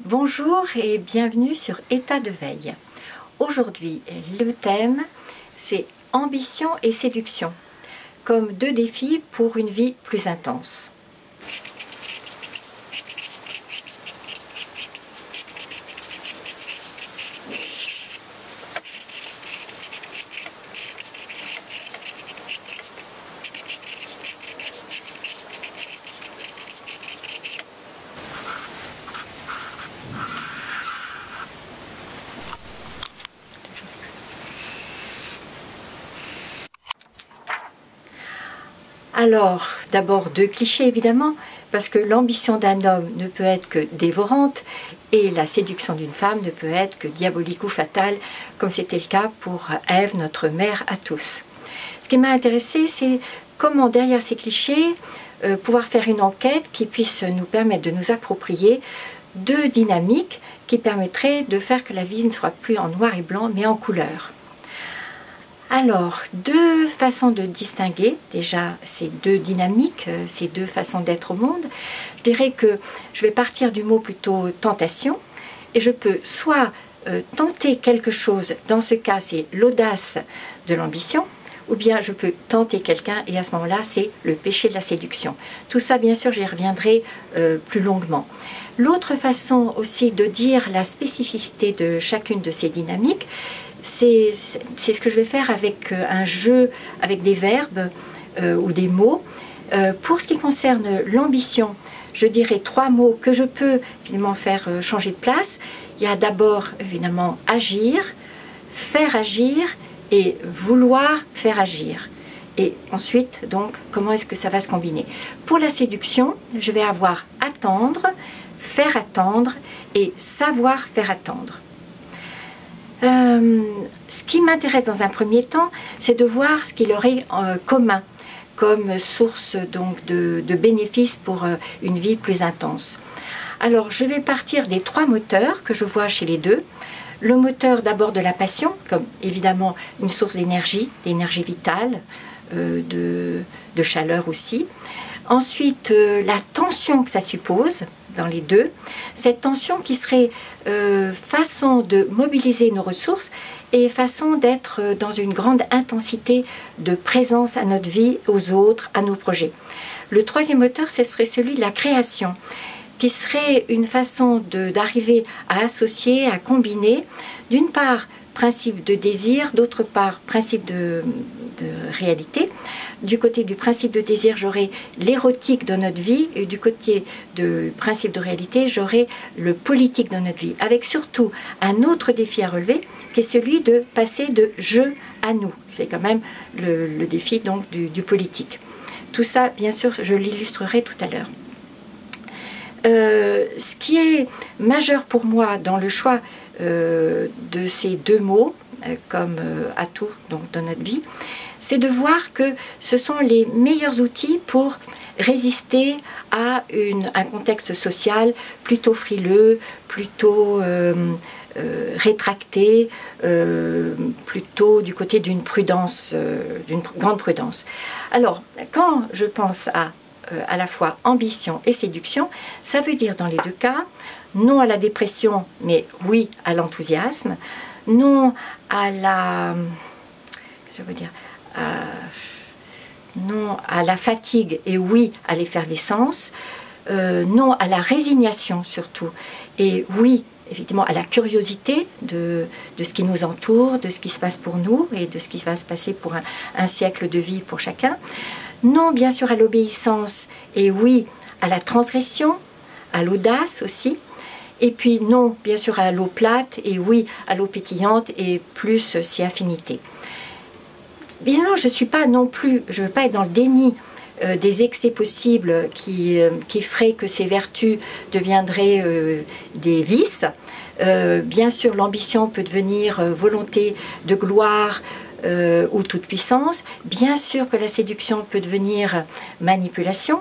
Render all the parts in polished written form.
Bonjour et bienvenue sur État de veille. Aujourd'hui, le thème, c'est ambition et séduction, comme deux défis pour une vie plus intense. Alors, d'abord deux clichés évidemment, parce que l'ambition d'un homme ne peut être que dévorante et la séduction d'une femme ne peut être que diabolique ou fatale, comme c'était le cas pour Ève, notre mère à tous. Ce qui m'a intéressé, c'est comment derrière ces clichés, pouvoir faire une enquête qui puisse nous permettre de nous approprier deux dynamiques qui permettraient de faire que la vie ne soit plus en noir et blanc, mais en couleur. Alors, deux façons de distinguer déjà ces deux dynamiques, ces deux façons d'être au monde. Je dirais que je vais partir du mot plutôt tentation, et je peux soit tenter quelque chose, dans ce cas c'est l'audace de l'ambition, ou bien je peux tenter quelqu'un et à ce moment-là c'est le péché de la séduction. Tout ça bien sûr j'y reviendrai plus longuement. L'autre façon aussi de dire la spécificité de chacune de ces dynamiques, c'est ce que je vais faire avec un jeu, avec des verbes ou des mots. Pour ce qui concerne l'ambition, je dirais trois mots que je peux finalement faire changer de place. Il y a d'abord évidemment agir, faire agir et vouloir faire agir. Et ensuite, donc, comment est-ce que ça va se combiner? Pour la séduction, je vais avoir attendre, faire attendre et savoir faire attendre. Ce qui m'intéresse dans un premier temps, c'est de voir ce qu'il y aurait en commun comme source donc de bénéfices pour une vie plus intense. Alors, je vais partir des trois moteurs que je vois chez les deux. Le moteur d'abord de la passion, comme évidemment une source d'énergie vitale, de chaleur aussi. Ensuite, la tension que ça suppose dans les deux, cette tension qui serait façon de mobiliser nos ressources et façon d'être dans une grande intensité de présence à notre vie, aux autres, à nos projets. Le troisième moteur, ce serait celui de la création, qui serait une façon d'arriver à associer, à combiner, d'une part, principe de désir, d'autre part, principe de réalité. Du côté du principe de désir, j'aurai l'érotique dans notre vie, et du côté du principe de réalité, j'aurai le politique dans notre vie, avec surtout un autre défi à relever, qui est celui de passer de je à nous. C'est quand même le défi donc du politique. Tout ça, bien sûr, je l'illustrerai tout à l'heure. Ce qui est majeur pour moi dans le choix de ces deux mots comme atout donc, dans notre vie, c'est de voir que ce sont les meilleurs outils pour résister à un contexte social plutôt frileux, plutôt rétracté, plutôt du côté d'une prudence, d'une grande prudence. Alors, quand je pense à la fois ambition et séduction, ça veut dire dans les deux cas, non à la dépression, mais oui à l'enthousiasme, non à la... je veux dire non à la fatigue et oui à l'effervescence, non à la résignation surtout, et oui évidemment à la curiosité de ce qui nous entoure, de ce qui se passe pour nous et de ce qui va se passer pour un siècle de vie pour chacun. Non bien sûr à l'obéissance et oui à la transgression, à l'audace aussi. Et puis non bien sûr à l'eau plate et oui à l'eau pétillante et plus si affinité. Évidemment, je ne suis pas non plus, je ne veux pas être dans le déni des excès possibles qui feraient que ces vertus deviendraient des vices. Bien sûr, l'ambition peut devenir volonté de gloire ou toute puissance. Bien sûr que la séduction peut devenir manipulation.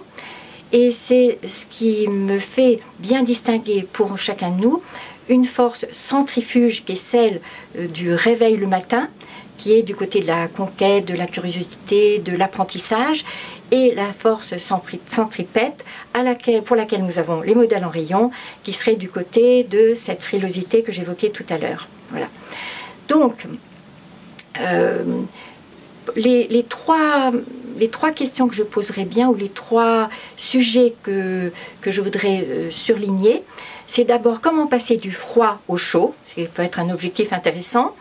Et c'est ce qui me fait bien distinguer pour chacun de nous une force centrifuge qui est celle du réveil le matin, qui est du côté de la conquête, de la curiosité, de l'apprentissage, et la force centripète pour laquelle nous avons les modèles en rayon, qui serait du côté de cette frilosité que j'évoquais tout à l'heure. Voilà. Donc, les trois questions que je poserai bien, ou les trois sujets que je voudrais surligner, c'est d'abord comment passer du froid au chaud, ce qui peut être un objectif intéressant,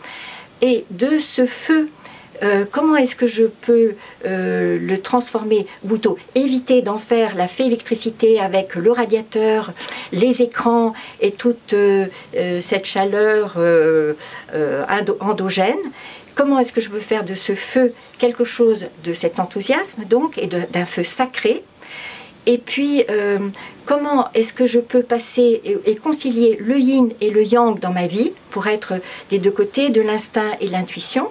et de ce feu, comment est-ce que je peux le transformer, ou plutôt éviter d'en faire la fée électricité avec le radiateur, les écrans et toute cette chaleur endogène. Comment est-ce que je peux faire de ce feu quelque chose de cet enthousiasme, donc, et d'un feu sacré? Et puis, comment est-ce que je peux passer et concilier le yin et le yang dans ma vie pour être des deux côtés de l'instinct et l'intuition?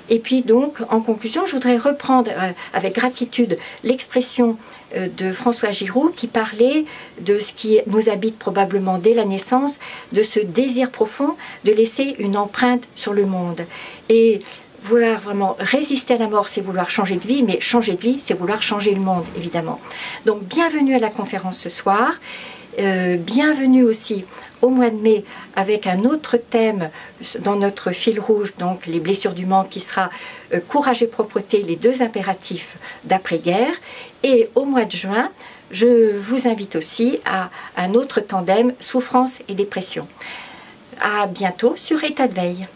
Et puis donc, en conclusion, je voudrais reprendre avec gratitude l'expression de François Giroud qui parlait de ce qui nous habite probablement dès la naissance, de ce désir profond de laisser une empreinte sur le monde. Et vouloir vraiment résister à la mort, c'est vouloir changer de vie, mais changer de vie, c'est vouloir changer le monde, évidemment. Donc, bienvenue à la conférence ce soir. Bienvenue aussi au mois de mai avec un autre thème dans notre fil rouge, donc les blessures du manque, qui sera courage et propreté, les deux impératifs d'après-guerre. Et au mois de juin, je vous invite aussi à un autre tandem, souffrance et dépression. À bientôt sur État de veille.